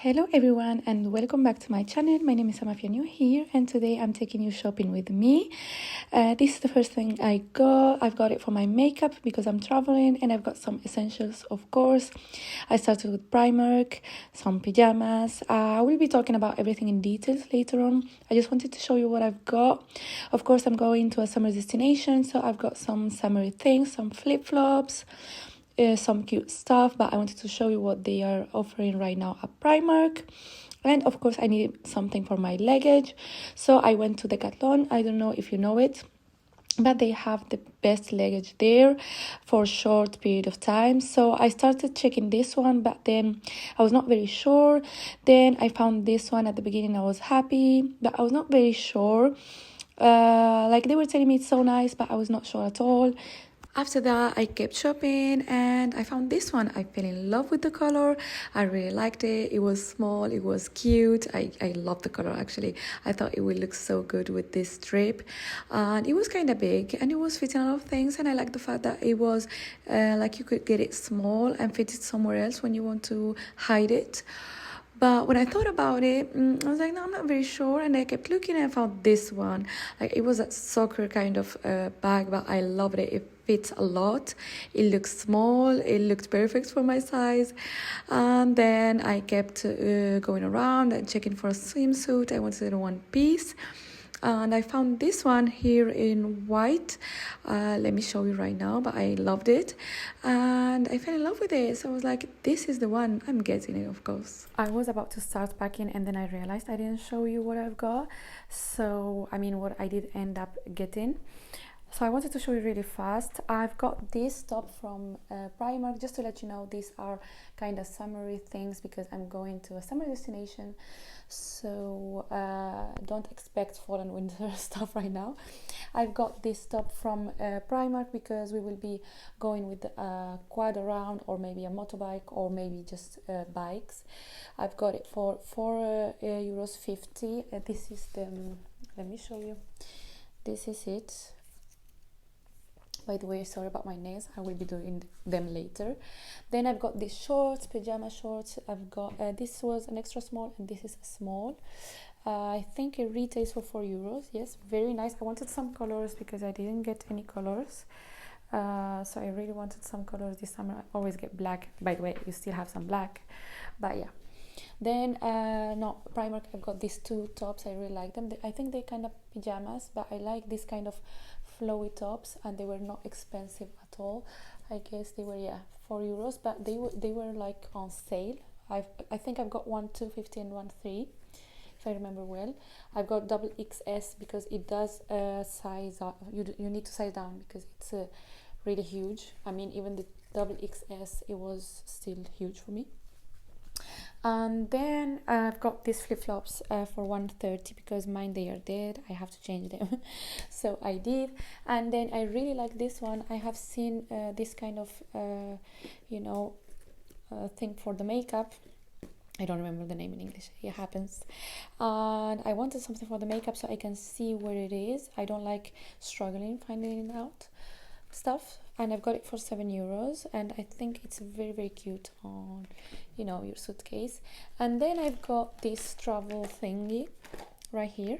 Hello everyone and welcome back to my channel. My name is Sama if you're new here, and today I'm taking you shopping with me. This is the first thing I got. I've got it for my makeup because I'm traveling, and I've got some essentials, of course. I started with Primark, some pajamas. I will be talking about everything in details later on. I just wanted to show you what I've got. Of course, I'm going to a summer destination, so I've got some summery things, some flip-flops, some cute stuff, but I wanted to show you what they are offering right now at Primark. And of course I needed something for my luggage, so I went to Decathlon. I don't know if you know it, but they have the best luggage there for a short period of time. So I started checking this one, but then I was not very sure. Then I found this one. At the beginning I was happy, but I was not very sure. Like they were telling me it's so nice, but I was not sure at all. After that, I kept shopping and I found this one. I fell in love with the color. I really liked it. It was small, it was cute. I love the color actually. I thought it would look so good with this strip. And it was kind of big and it was fitting a lot of things. And I like the fact that it was like you could get it small and fit it somewhere else when you want to hide it. But when I thought about it, I was like, no, I'm not very sure. And I kept looking and I found this one. Like, it was a soccer kind of bag, but I loved it. It fits a lot. It looks small. It looked perfect for my size. And then I kept going around and checking for a swimsuit. I wanted a one piece. And I found this one here in white. Let me show you right now, but I loved it and I fell in love with it. So I was like, this is the one. I'm getting it, of course. I was about to start packing and then I realized I didn't show you what I've got. So what I did end up getting. So I wanted to show you really fast. I've got this top from Primark. Just to let you know, these are kind of summery things because I'm going to a summer destination. So don't expect fall and winter stuff right now. I've got this top from Primark because we will be going with a quad around, or maybe a motorbike, or maybe just bikes. I've got it for €4.50. This is the, let me show you. This is it. By the way, sorry about my nails. I will be doing them later. Then I've got these shorts, pajama shorts. I've got this was an extra small and this is a small. I think it retails for €4. Yes, very nice. I wanted some colors because I didn't get any colors. So I really wanted some colors this summer. I always get black. By the way, you still have some black, but yeah. Then Primark, I've got these two tops. I really like them. I think they're kind of pajamas, but I like this kind of flowy tops, and they were not expensive at all. I guess they were €4, but they were like on sale. I think I've got one $2.50 and one $3, if I remember well. I've got double XS because it does size up. You need to size down because it's really huge. Even the double XS, it was still huge for me. And then I've got these flip-flops for $1.30 because mine, they are dead. I have to change them. So I did. And then I really like this one. I have seen this kind of thing for the makeup. I don't remember the name in English. It happens. And I wanted something for the makeup so I can see where it is. I don't like struggling finding out stuff. And I've got it for €7, and I think it's very, very cute on your suitcase. And then I've got this travel thingy right here.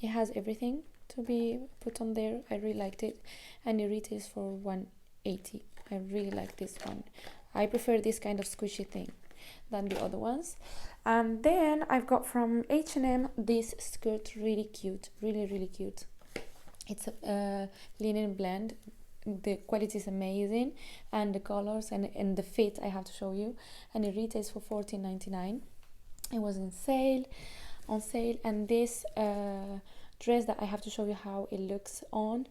It has everything to be put on there. I really liked it, and it retails for $1.80. I really like this one. I prefer this kind of squishy thing than the other ones. And then I've got from H&M this skirt, really cute, really, really cute. It's a linen blend. The quality is amazing, and the colors and the fit I have to show you. And it retails for $14.99. It was on sale. And this dress that I have to show you how it looks on.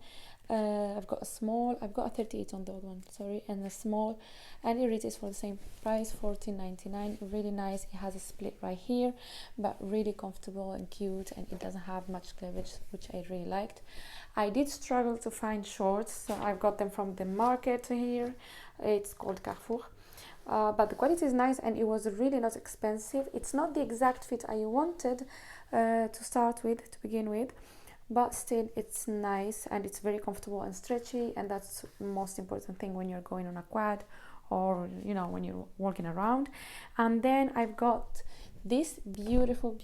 I've got a small. I've got a 38 on the other one, sorry, and a small, and it retails for the same price, $14.99. Really nice. It has a split right here, but really comfortable and cute, and it doesn't have much cleavage, which I really liked. I did struggle to find shorts, so I've got them from the market here. It's called Carrefour. But the quality is nice, and it was really not expensive. It's not the exact fit I wanted to begin with, but still it's nice, and it's very comfortable and stretchy, and that's the most important thing when you're going on a quad or when you're walking around. And then I've got this beautiful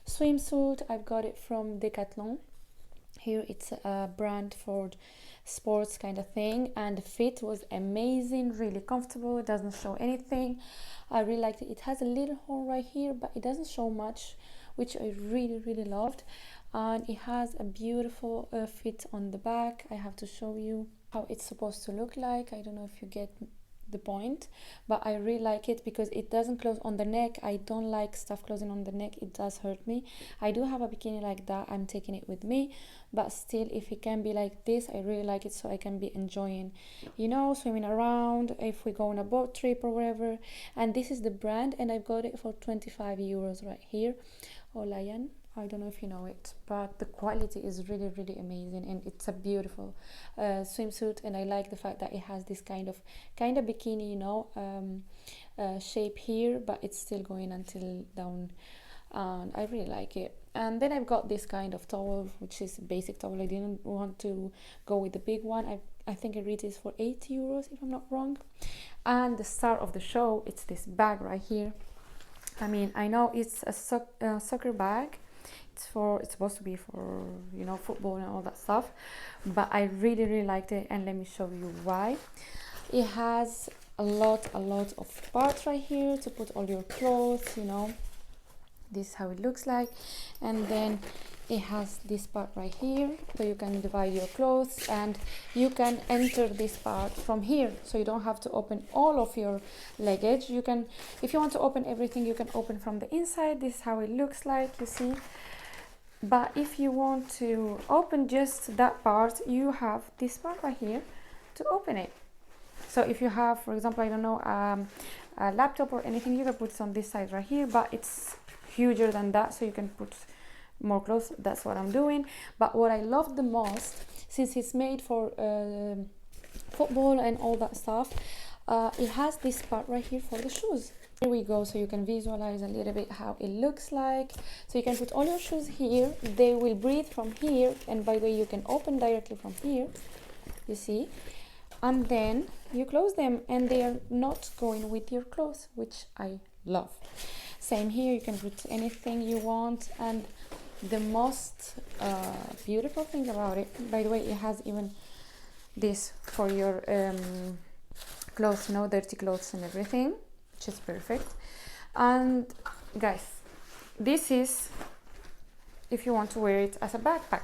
swimsuit. I've got it from Decathlon. Here it's a brand for sports kind of thing, and the fit was amazing, really comfortable. It doesn't show anything. I really liked it. It has a little hole right here, but it doesn't show much, which I really loved. And it has a beautiful fit on the back. I have to show you how it's supposed to look like. I don't know if you get the point, but I really like it because it doesn't close on the neck. I don't like stuff closing on the neck, it does hurt me. I do have a bikini like that, I'm taking it with me, but still, if it can be like this, I really like it, so I can be enjoying, you know, swimming around if we go on a boat trip or wherever. And this is the brand, and I've got it for 25 euros right here. Olayan, I don't know if you know it, but the quality is really amazing, and it's a beautiful swimsuit. And I like the fact that it has this kind of bikini, you know, shape here, but it's still going until down, and I really like it. And then I've got this kind of towel, which is a basic towel. I didn't want to go with the big one. I think I read this for 80 euros if I'm not wrong. And the star of the show, it's this bag right here. I mean, I know it's a soccer bag. It's supposed to be for, you know, football and all that stuff, but I really liked it, and let me show you why. It has a lot of parts right here to put all your clothes, you know. This is how it looks like. And then it has this part right here, so you can divide your clothes, and you can enter this part from here, so you don't have to open all of your luggage. You can, if you want to open everything, you can open from the inside. This is how it looks like, you see. But if you want to open just that part, you have this part right here to open it. So if you have, for example, I don't know, a laptop or anything, you can put it on this side right here, but it's huger than that, so you can put more clothes. That's what I'm doing. But what I love the most, since it's made for football and all that stuff, it has this part right here for the shoes. Here we go, so you can visualize a little bit how it looks like. So you can put all your shoes here, they will breathe from here, and by the way, you can open directly from here, you see, and then you close them, and they are not going with your clothes, which I love. Same here, you can put anything you want. And the most beautiful thing about it, by the way, it has even this for your clothes, you know, dirty clothes and everything, which is perfect. And guys, this is if you want to wear it as a backpack.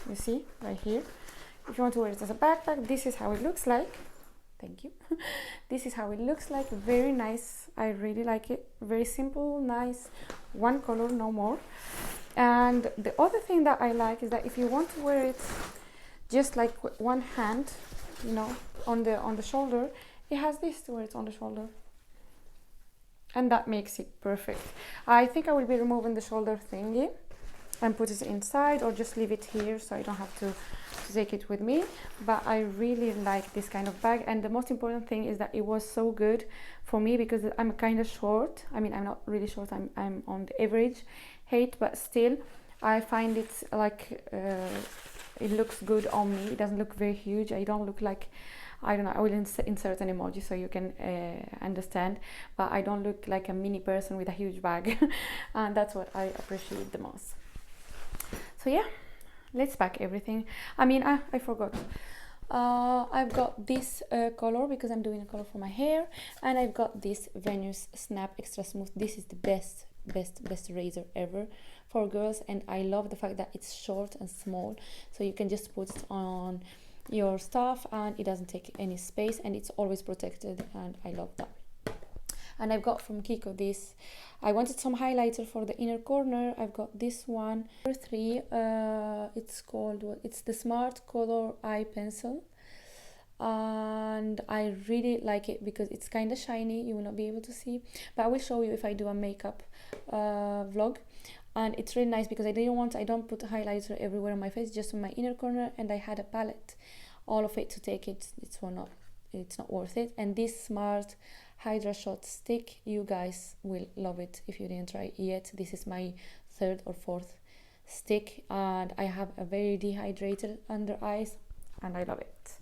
You see right here, if you want to wear it as a backpack, this is how it looks like. Thank you. This is how it looks like. Very nice. I really like it. Very simple, nice, one color, no more. And the other thing that I like is that if you want to wear it just like one hand, you know, on the shoulder, it has this to wear it on the shoulder, and that makes it perfect. I think I will be removing the shoulder thingy and put it inside, or just leave it here so I don't have to take it with me. But I really like this kind of bag, and the most important thing is that it was so good for me because I'm kind of short. I mean, I'm not really short, I'm on the average height, but still I find it like it looks good on me. It doesn't look very huge. I don't look like, I don't know, I will insert an emoji so you can understand, but I don't look like a mini person with a huge bag. And that's what I appreciate the most. So yeah, let's pack everything. I mean, I forgot. I've got this color because I'm doing a color for my hair, and I've got this Venus Snap Extra Smooth. This is the best razor ever for girls, and I love the fact that it's short and small, so you can just put it on your stuff and it doesn't take any space, and it's always protected, and I love that. And I've got from Kiko this, I wanted some highlighter for the inner corner. I've got this one, number 3, it's called, it's the Smart Color Eye Pencil, and I really like it because it's kind of shiny. You will not be able to see, but I will show you if I do a makeup vlog. And it's really nice because I don't put highlighter everywhere on my face, just on my inner corner, and I had a palette, all of it to take it. It's not worth it. And this Smart Hydra Shot stick, you guys will love it if you didn't try it yet. This is my 3rd or 4th stick, and I have a very dehydrated under eyes, and I love it.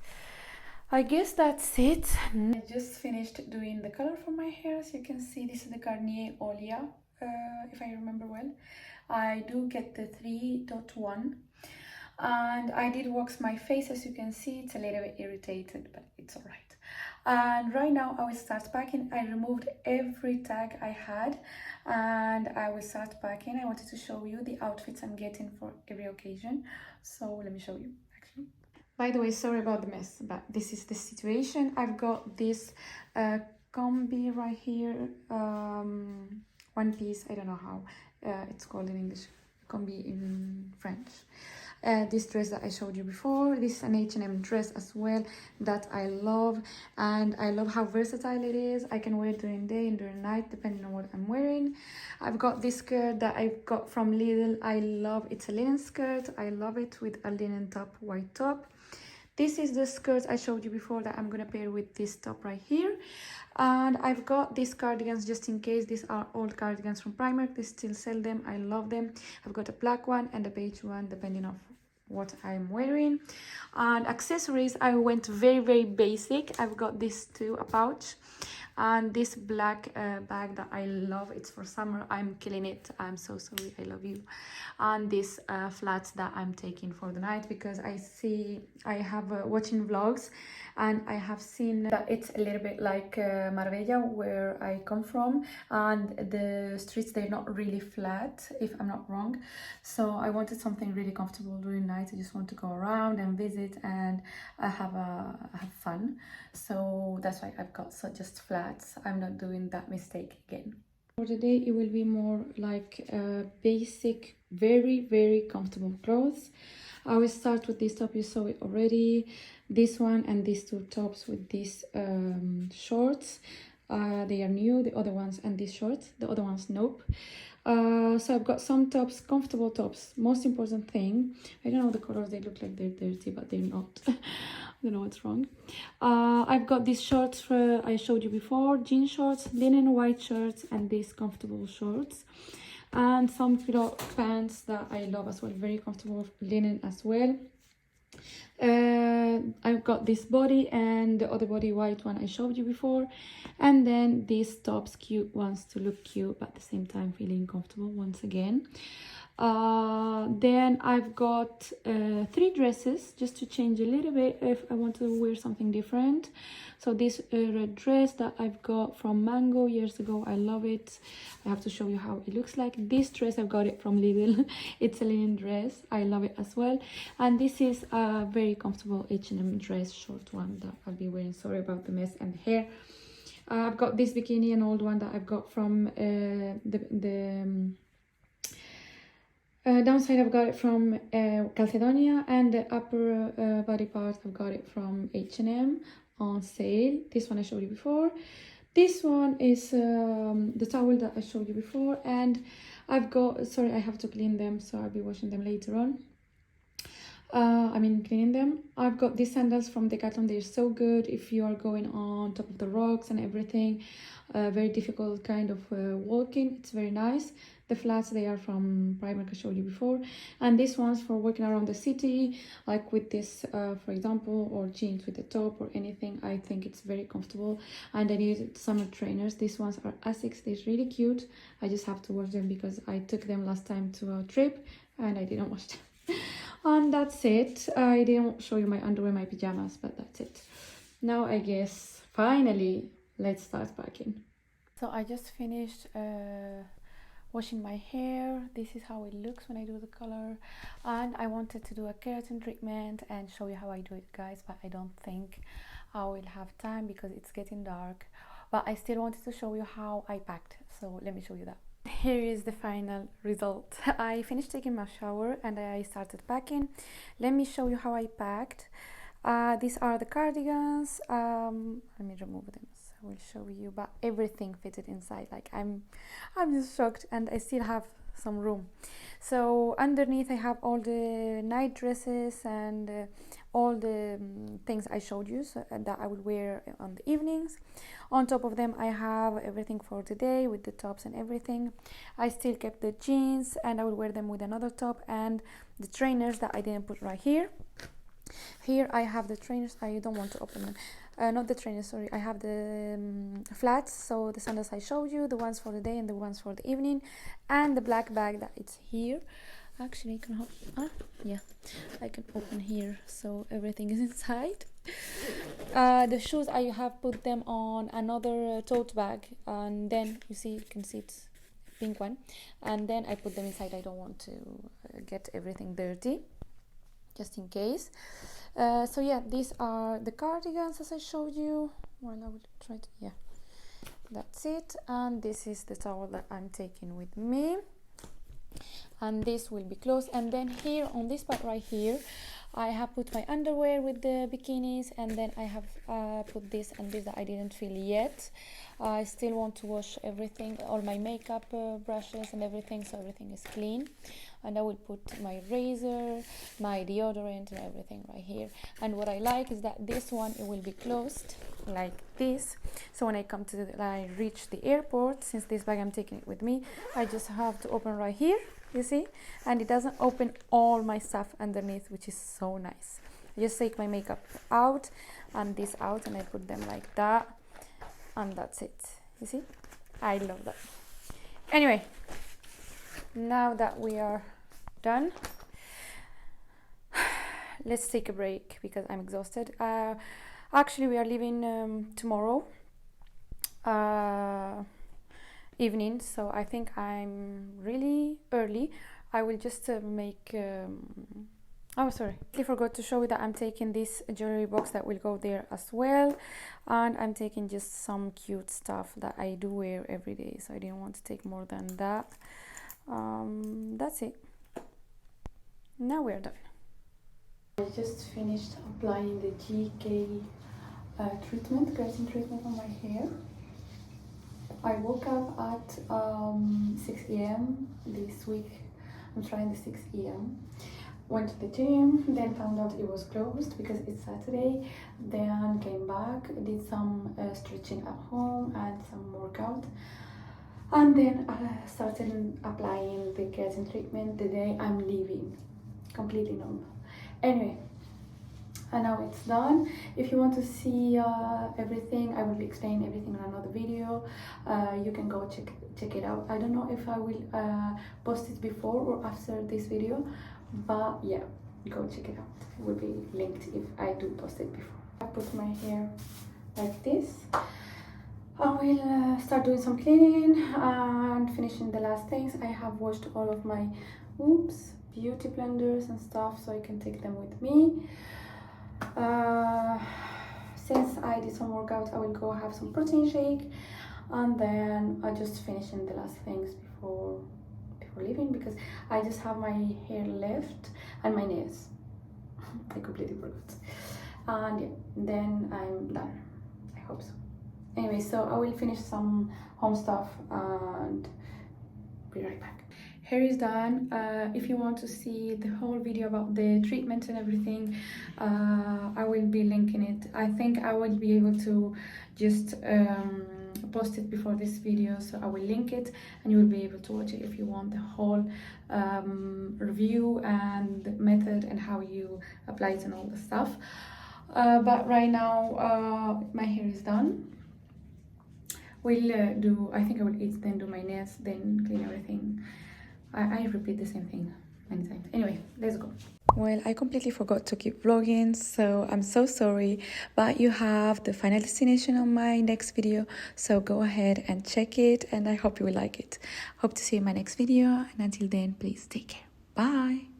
I guess that's it. I just finished doing the color for my hair. As you can see, this is the Garnier Olia, if I remember well. I do get the 3.1, and I did wax my face. As you can see, it's a little bit irritated, but it's all right. And right now I will start packing. I removed every tag I had, and I will start packing. I wanted to show you the outfits I'm getting for every occasion, so let me show you actually. By the way, sorry about the mess, but this is the situation. I've got this combi right here, one piece, I don't know how it's called in English, combi in French. This dress that I showed you before, this is an H&M dress as well that I love, and I love how versatile it is. I can wear it during day and during night depending on what I'm wearing. I've got this skirt that I got from Lidl. I love, it's a linen skirt. I love it with a linen top, white top. This is the skirt I showed you before that I'm gonna pair with this top right here. And I've got these cardigans just in case. These are old cardigans from Primark. They still sell them. I love them. I've got a black one and a beige one depending on what I'm wearing. And accessories, I went very basic. I've got this too, a pouch, and this black bag that I love. It's for summer. I'm killing it. I'm so sorry. I love you. And this flats that I'm taking for the night because I have watching vlogs, and I have seen that it's a little bit like Marbella, where I come from, and the streets, they're not really flat, if I'm not wrong. So I wanted something really comfortable during night. I just want to go around and visit and have fun. So that's why I've got just flats. I'm not doing that mistake again. For today, it will be more like basic, very comfortable clothes. I will start with this top. You saw it already. This one and these two tops with these shorts. They are new, the other ones, and these shorts. The other ones, nope. So I've got some tops, comfortable tops. Most important thing, I don't know the colors, they look like they're dirty, but they're not. I don't know what's wrong. I've got these shorts I showed you before, jean shorts, linen white shirts, and these comfortable shorts. And some pillow pants that I love as well, very comfortable, linen as well. I've got this body and the other body, white one I showed you before, and then these tops, cute ones to look cute but at the same time feeling comfortable once again. Then I've got 3 dresses just to change a little bit if I want to wear something different. So this red dress that I've got from Mango years ago, I love it. I have to show you how it looks like. This dress, I've got it from Lidl. It's a linen dress. I love it as well. And this is a very comfortable H&M dress, short one that I'll be wearing. Sorry about the mess and the hair. I've got this bikini, an old one that I've got from downside, I've got it from Calcedonia, and the upper body part, I've got it from H&M on sale. This one I showed you before. This one is the towel that I showed you before, and I've got, sorry, I have to clean them, so I'll be washing them later on. Cleaning them. I've got these sandals from Decathlon. They're so good if you are going on top of the rocks and everything. Very difficult kind of walking. It's very nice. The flats, they are from Primark, I showed you before. And this one's for walking around the city, like with this, for example, or jeans with the top or anything. I think it's very comfortable. And I need summer trainers. These ones are Asics. They're really cute. I just have to wash them because I took them last time to a trip and I didn't wash them. And that's it. I didn't show you my underwear, my pajamas, but that's it. Now I guess finally let's start packing. So I just finished washing my hair. This is how it looks when I do the color, and I wanted to do a keratin treatment and show you how I do it, guys, but I don't think I will have time because it's getting dark. But I still wanted to show you how I packed, so let me show you that. Here is the final result. I finished taking my shower and I started packing. Let me show you how I packed. These are the cardigans. Let me remove them so I will show you, but everything fitted inside. Like I'm just shocked, and I still have some room. So underneath I have all the night dresses and all the things I showed you, so that I will wear on the evenings. On top of them I have everything for today with the tops and everything. I still kept the jeans and I will wear them with another top, and the trainers that I didn't put right here. Here I have the trainers. I don't want to open them. Not the trainers, sorry. I have the flats, so the sandals I showed you, the ones for the day and the ones for the evening, and the black bag that it's here. Actually, I can yeah, I can open here, so everything is inside. The shoes, I have put them on another tote bag, and then you can see it's pink one, and then I put them inside. I don't want to get everything dirty, just in case. So yeah, these are the cardigans as I showed you. Well, I will try to, yeah, that's it. And this is the towel that I'm taking with me, and this will be closed. And then here on this part right here, I have put my underwear with the bikinis, and then I have put this and this that I didn't fill yet. I still want to wash everything, all my makeup brushes and everything, so everything is clean. And I will put my razor, my deodorant and everything right here. And what I like is that this one, it will be closed like this, so when I come to I reach the airport, since this bag I'm taking it with me, I just have to open right here, you see, and it doesn't open all my stuff underneath, which is so nice. I just take my makeup out and this out, and I put them like that, and that's it. You see, I love that. Anyway, now that we are done, let's take a break because I'm exhausted. Actually, we are leaving tomorrow evening, so I think I'm really early. I will just make oh, sorry, I forgot to show you that I'm taking this jewelry box that will go there as well, and I'm taking just some cute stuff that I do wear every day, so I didn't want to take more than that. That's it. Now we're done. I just finished applying the GK treatment, keratin treatment on my hair. I woke up at 6 a.m. this week. I'm trying the 6 a.m. Went to the gym, then found out it was closed because it's Saturday. Then came back, did some stretching at home and some workout. And then I started applying the keratin treatment the day I'm leaving. Completely normal. Anyway, and now it's done. If you want to see everything, I will explain everything in another video. You can go check it out. I don't know if I will post it before or after this video, but yeah, go check it out. It will be linked if I do post it before. I put my hair like this. I will start doing some cleaning and finishing the last things. I have washed all of my beauty blenders and stuff, so I can take them with me. Since I did some workout, I will go have some protein shake, and then I just finishing the last things before leaving, because I just have my hair left and my nails. I completely forgot. And yeah, then I'm done. I hope so. Anyway, so I will finish some home stuff and be right back. Hair is done. If you want to see the whole video about the treatment and everything, I will be linking it. I think I will be able to just post it before this video, so I will link it and you will be able to watch it if you want the whole review and the method and how you apply it and all the stuff. But right now my hair is done. We'll I think I will eat, then do my nails, then clean everything. I repeat the same thing many times. Anyway, let's go. Well, I completely forgot to keep vlogging, so I'm so sorry, but you have the final destination on my next video, so go ahead and check it, and I hope you will like it. Hope to see you in my next video, and until then, please take care. Bye.